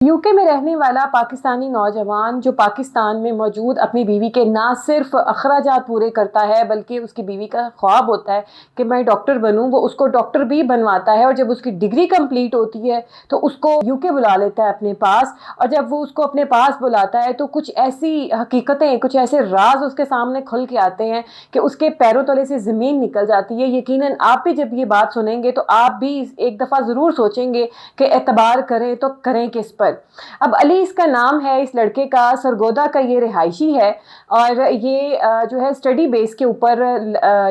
UK में रहने वाला पाकिस्तानी नौजवान जो पाकिस्तान में मौजूद अपनी बीवी के ना सिर्फ अखराजात पूरे करता है बल्कि उसकी बीवी का ख्वाब होता है कि मैं डॉक्टर बनूं, वो उसको डॉक्टर भी बनवाता है। और जब उसकी डिग्री कंप्लीट होती है तो उसको यूके बुला लेता है अपने पास। और जब वो उसको अपने पास बुलाता है तो कुछ ऐसी हकीकतें, कुछ ऐसे राज उसके सामने खुल के आते हैं कि उसके पैरों तले से ज़मीन निकल जाती है। यकीनन आप भी जब ये बात सुनेंगे तो आप भी एक दफ़ा ज़रूर सोचेंगे कि एतबार करें तो करें किस पर। अब अली इसका नाम है, इस लड़के का सरगोदा का ये रिहायशी है। और ये जो है स्टडी बेस के ऊपर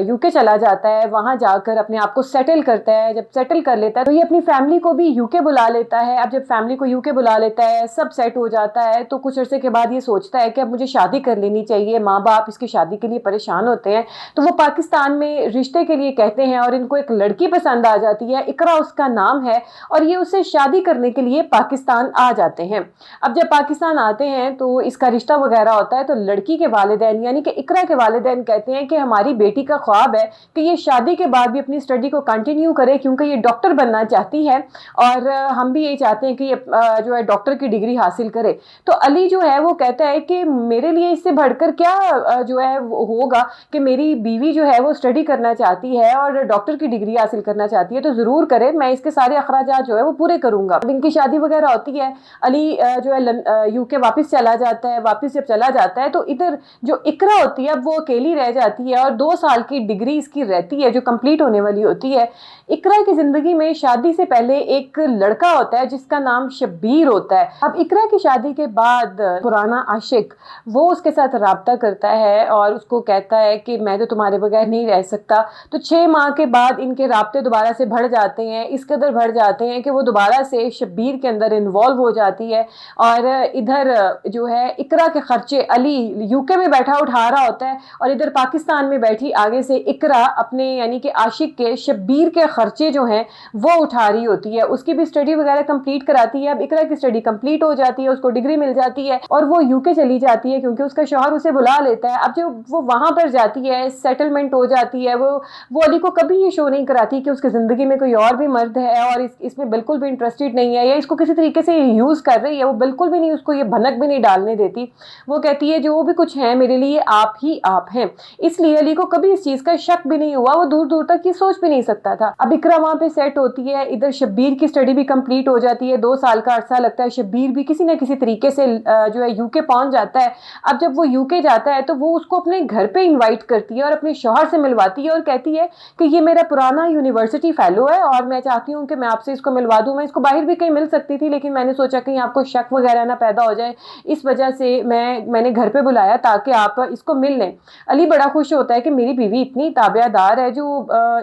यूके चला जाता है, वहाँ जाकर अपने आप को सेटल करता है। जब सेटल कर लेता है तो ये अपनी फैमिली को भी यूके बुला लेता है। अब जब फैमिली को यूके बुला लेता है, सब सेट हो जाता है, तो कुछ अरसे के बाद ये सोचता है कि अब मुझे शादी कर लेनी चाहिए। माँ बाप इसकी शादी के लिए परेशान होते हैं, तो वो पाकिस्तान में रिश्ते के लिए कहते हैं और इनको एक लड़की पसंद आ जाती है, इकरा उसका नाम है। और ये उससे शादी करने के लिए पाकिस्तान आ जाते हैं। अब जब पाकिस्तान आते हैं तो इसका रिश्ता वगैरह होता है, तो लड़की के वालिदैन यानी कि इकरा के वालिदैन कहते हैं कि हमारी बेटी का ख्वाब है कि ये शादी के बाद भी अपनी स्टडी को कंटिन्यू करे, क्योंकि ये डॉक्टर बनना चाहती है। और हम भी यही चाहते हैं कि ये जो है डॉक्टर की डिग्री हासिल करे। तो अली जो है वो कहता है कि मेरे लिए इससे बढ़कर क्या जो है होगा कि मेरी बीवी जो है वो स्टडी करना चाहती है और डॉक्टर की डिग्री हासिल करना चाहती है, तो ज़रूर करे, मैं इसके सारे अखराजात जो है वो पूरे करूँगा। अब इनकी शादी वगैरह होती है, अली जो है यूके वापस चला जाता है। वापस जब चला जाता है तो इधर जो इकरा होती है अब वो अकेली रह जाती है और 2 साल की डिग्री इसकी रहती है जो कंप्लीट होने वाली होती है। इकरा की ज़िंदगी में शादी से पहले एक लड़का होता है जिसका नाम शब्बीर होता है। अब इकरा की शादी के बाद पुराना आशिक वो उसके साथ राब्ता करता है और उसको कहता है कि मैं तो तुम्हारे बगैर नहीं रह सकता। तो 6 माह के बाद इनके राब्ते दोबारा से बढ़ जाते हैं, इस कदर बढ़ जाते हैं कि वो दोबारा से शब्बीर के अंदर इन्वॉल्व हो जाती है। और इधर जो है इकरा के खर्चे अली यूके में बैठा उठा रहा होता है और इधर पाकिस्तान में बैठी आगे से इकरा अपने यानी कि आशिक के शब्बीर के खर्चे जो हैं वो उठा रही होती है। उसकी भी स्टडी वगैरह कंप्लीट कराती है। अब इकरा की स्टडी कंप्लीट हो जाती है, उसको डिग्री मिल जाती है और वो यूके चली जाती है क्योंकि उसका शौहर उसे बुला लेता है। अब जब वो वहां पर जाती है, सेटलमेंट हो जाती है, वो अली को कभी ये शो नहीं कराती कि उसकी ज़िंदगी में कोई और भी मर्द है और इसमें बिल्कुल भी इंटरेस्टेड नहीं है या इसको किसी तरीके से यूज़ कर रही है। वो बिल्कुल भी नहीं, उसको ये भनक भी नहीं डालने देती। वो कहती है जो भी कुछ है मेरे लिए आप ही आप हैं। इसलिए अली को कभी इस चीज़ का शक भी नहीं हुआ, वो दूर दूर तक ये सोच भी नहीं सकता था। अब इकरा वहाँ पे सेट होती है, इधर शब्बीर की स्टडी भी कंप्लीट हो जाती है। 2 साल का अरसा लगता है, शब्बीर भी किसी न किसी तरीके से जो है यूके पहुँच जाता है। अब जब वो यूके जाता है तो वो उसको अपने घर पे इन्वाइट करती है और अपने शौहर से मिलवाती है और कहती है कि ये मेरा पुराना यूनिवर्सिटी फेलो है और मैं चाहती हूँ कि मैं आपसे इसको मिलवा दूँ। मैं इसको बाहर भी कहीं मिल सकती थी लेकिन मैंने सोचा कहीं आपको शक वगैरह ना पैदा हो जाए, इस वजह से मैंने घर पे बुलाया ताकि आप इसको मिल लें। अली बड़ा खुश होता है कि मेरी बीवी इतनी ताबियादार है जो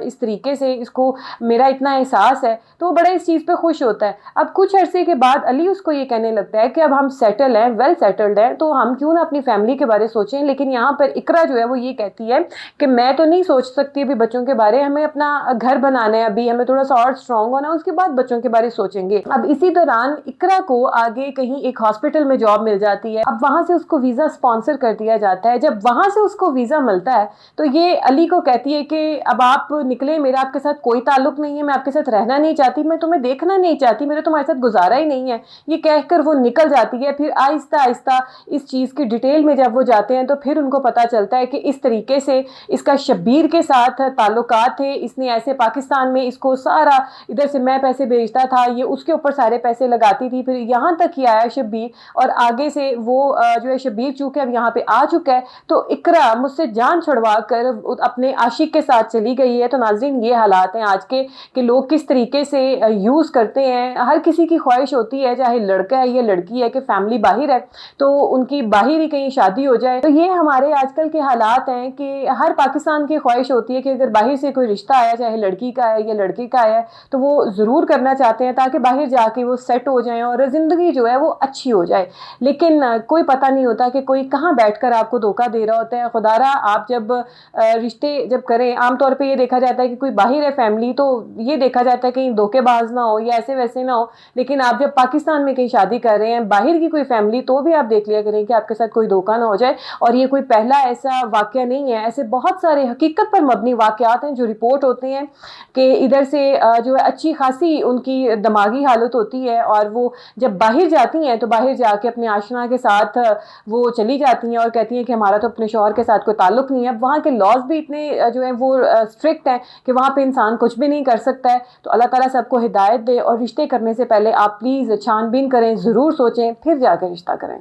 इस तरीके से इसको मेरा इतना एहसास है, तो वो बड़ा इस चीज़ पे खुश होता है। अब कुछ अरसे के बाद अली उसको ये कहने लगता है कि अब हम सेटल हैं, वेल सेटल्ड हैं, तो हम क्यों ना अपनी फैमिली के बारे सोचें। लेकिन यहाँ पर इकरा जो है वो ये कहती है कि मैं तो नहीं सोच सकती अभी बच्चों के बारे, हमें अपना घर बनाना है, अभी हमें थोड़ा सा और स्ट्रांग होना, उसके बाद बच्चों के बारे सोचेंगे। अब इसी दौरान इकरा को आगे कहीं एक हॉस्पिटल में जॉब मिल जाती है। अब वहां से उसको वीज़ा स्पॉन्सर कर दिया जाता है। जब वहां से उसको वीज़ा मिलता है तो ये अली को कहती है कि अब आप निकले, मेरा आपके साथ कोई ताल्लुक नहीं है, मैं आपके साथ रहना नहीं चाहती, मैं तुम्हें देखना नहीं चाहती, मेरा तुम्हारे साथ गुजारा ही नहीं है। ये कहकर वो निकल जाती है। फिर आहिस्ता आहिस्ता इस चीज़ की डिटेल में जब वो जाते हैं तो फिर उनको पता चलता है कि इस तरीके से इसका शब्बीर के साथ ताल्लुकात थे, इसने ऐसे पाकिस्तान में इसको सारा इधर से मैं पैसे भेजता था, ये उसके ऊपर सारे पैसे लगाती थी, फिर यहाँ तक ही आया शब्बीर। और आगे से वो जो है शब्बीर चूंकि अब यहाँ पे आ चुका है तो इकरा मुझसे जान छुड़वा कर अपने आशिक के साथ चली गई है। तो नाज़रीन ये हालात हैं आज के कि लोग किस तरीके से यूज़ करते हैं। हर किसी की ख्वाहिश होती है, चाहे लड़का है या लड़की है, कि फैमिली बाहर है तो उनकी बाहर ही कहीं शादी हो जाए। तो ये हमारे आजकल के हालात हैं कि हर पाकिस्तान की ख्वाहिश होती है कि अगर बाहर से कोई रिश्ता आया, चाहे लड़की का है या लड़के का है, तो वो ज़रूर करना चाहते हैं ताकि बाहर जाके वो सेट हो जाएं और ज़िंदगी जो है वो अच्छी हो जाए। लेकिन कोई पता नहीं होता कि कोई कहाँ बैठकर आपको धोखा दे रहा होता है। खुदारा आप जब रिश्ते जब करें, आमतौर पे ये देखा जाता है कि कोई बाहर है फैमिली तो ये देखा जाता है कहीं धोखेबाज ना हो या ऐसे वैसे ना हो। लेकिन आप जब पाकिस्तान में कहीं शादी कर रहे हैं बाहर की कोई फैमिली, तो भी आप देख लिया करें कि आपके साथ कोई धोखा ना हो जाए। और ये कोई पहला ऐसा वाक़या नहीं है, ऐसे बहुत सारे हकीकत पर मबनी वाक़यात हैं जो रिपोर्ट होते हैं कि इधर से जो है अच्छी खासी उनकी दिमागी हालत होती है और वो جب باہر جاتی ہیں تو باہر جا کے اپنے آشنا کے ساتھ وہ چلی جاتی ہیں اور کہتی ہیں کہ ہمارا تو اپنے شوہر کے ساتھ کوئی تعلق نہیں ہے. وہاں کے لاز بھی اتنے جو ہیں وہ اسٹرکٹ ہیں کہ وہاں پہ انسان کچھ بھی نہیں کر سکتا ہے. تو اللہ تعالیٰ سب کو ہدایت دے, اور رشتے کرنے سے پہلے آپ پلیز چھان بین کریں, ضرور سوچیں, پھر جا کے رشتہ کریں.